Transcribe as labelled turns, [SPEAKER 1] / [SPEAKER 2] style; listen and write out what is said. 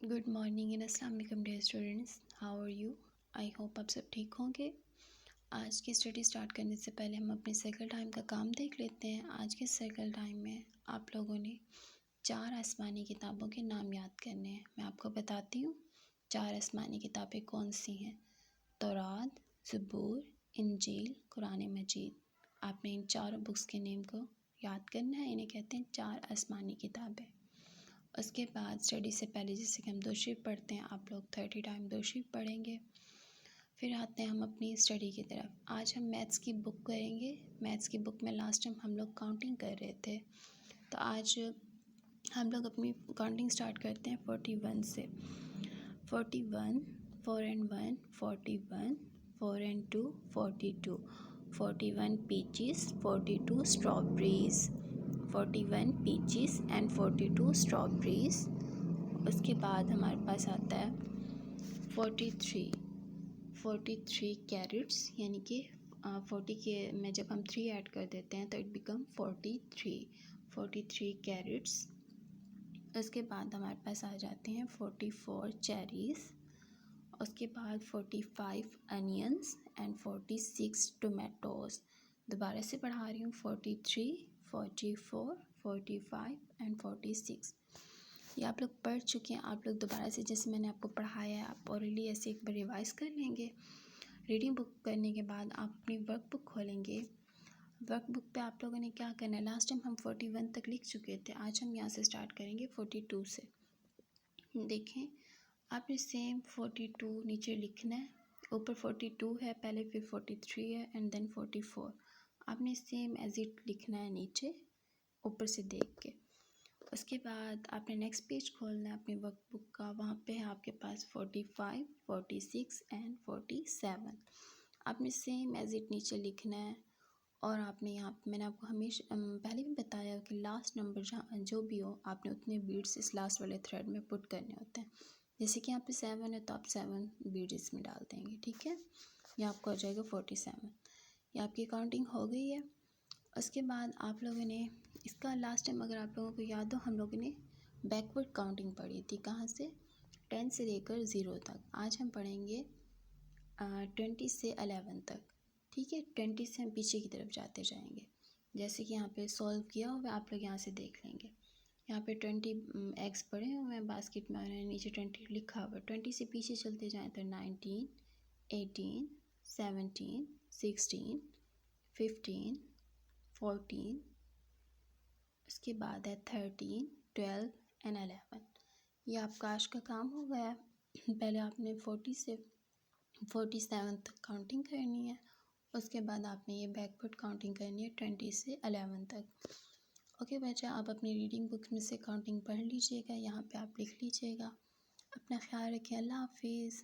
[SPEAKER 1] Good morning and अस्सलाम वालेकुम dear students, how are you. I hope आप सब ठीक होंगे। आज की स्टडी स्टार्ट करने से पहले हम अपने सर्कल टाइम का काम देख लेते हैं। आज के सर्कल टाइम में आप लोगों ने 4 आसमानी किताबों के नाम याद करने हैं। मैं आपको बताती हूँ 4 आसमानी किताबें कौन सी हैं। तौरात, ज़बूर, इंजील, कुरान मजीद। आपने इन चारों बुक्स के नेम को याद करना है। इन्हें कहते हैं 4 आसमानी किताबें। उसके बाद स्टडी से पहले जैसे कि हम दोशीफ पढ़ते हैं, आप लोग 30 टाइम दोशीफ पढ़ेंगे। फिर आते हैं हम अपनी स्टडी की तरफ। आज हम मैथ्स की बुक करेंगे। मैथ्स की बुक में लास्ट टाइम हम लोग काउंटिंग कर रहे थे, तो आज हम लोग अपनी काउंटिंग स्टार्ट करते हैं 41 से। 41, 4 and 1 41, 4 and 2 42, 41 peaches, 42 strawberries, 41 peaches and 42 strawberries। उसके बाद हमारे पास आता है 43 कैरेट्स, यानी कि 40 के में जब हम 3 ऐड कर देते हैं तो इट बिकम 43 कैरेट्स। उसके बाद हमारे पास आ जाते हैं 44 चेरीज़। उसके बाद 45 अनियंस एंड 46 टोमेटोज़। दोबारा से पढ़ा रही हूँ 43, 44, 45 एंड 46। ये आप लोग पढ़ चुके हैं। आप लोग दोबारा से जैसे मैंने आपको पढ़ाया है आप ऑलरेडी ऐसे एक बार रिवाइज़ कर लेंगे। रीडिंग बुक करने के बाद आप अपनी वर्क बुक खोलेंगे। वर्क बुक पे आप लोगों ने क्या करना है, लास्ट टाइम हम 41 तक लिख चुके थे, आज हम यहाँ से स्टार्ट करेंगे 42 से। देखें, आपने सेम 42 नीचे लिखना है। ऊपर 42 है पहले, फिर 43 है एंड देन 44। आपने सेम एज इट लिखना है नीचे ऊपर से देख के। उसके बाद आपने नेक्स्ट पेज खोलना है अपनी वर्क बुक का। वहाँ पे है आपके पास 45, 46 एंड 47। आपने सेम एज इट नीचे लिखना है। और आपने यहाँ पे मैंने आपको हमेशा पहले भी बताया कि लास्ट नंबर जहाँ जो भी हो आपने उतने बीड्स इस लास्ट वाले थ्रेड में पुट करने होते हैं। जैसे कि यहाँ पे 7 है तो आप 7 बीड्स इसमें डाल देंगे, ठीक है। ये आपको हो जाएगा 47। ये आपकी काउंटिंग हो गई है। उसके बाद आप लोगों ने इसका लास्ट टाइम अगर आप लोगों को याद हो हम लोगों ने बैकवर्ड काउंटिंग पढ़ी थी। कहाँ से? 10 से लेकर 0 तक। आज हम पढ़ेंगे 20 से 11 तक, ठीक है। 20 से हम पीछे की तरफ जाते जाएंगे। जैसे कि यहाँ पे सॉल्व किया हुआ आप लोग यहाँ से देख लेंगे। यहाँ पे 20 एग्स पड़े हुए हैं बास्केट में और नीचे 20 लिखा हुआ है। 20 से पीछे चलते जाएँ तो 19, 18, 17, 16, 15, 14, उसके बाद है 13, 12 एंड 11। ये आपका आज का काम हो गया है। पहले आपने 40 से 47 तक काउंटिंग करनी है। उसके बाद आपने ये बैकवर्ड काउंटिंग करनी है 20 से 11 तक। ओके बच्चा, आप अपनी रीडिंग बुक में से काउंटिंग पढ़ लीजिएगा, यहाँ पे आप लिख लीजिएगा। अपना ख्याल रखें। अल्लाह हाफिज़।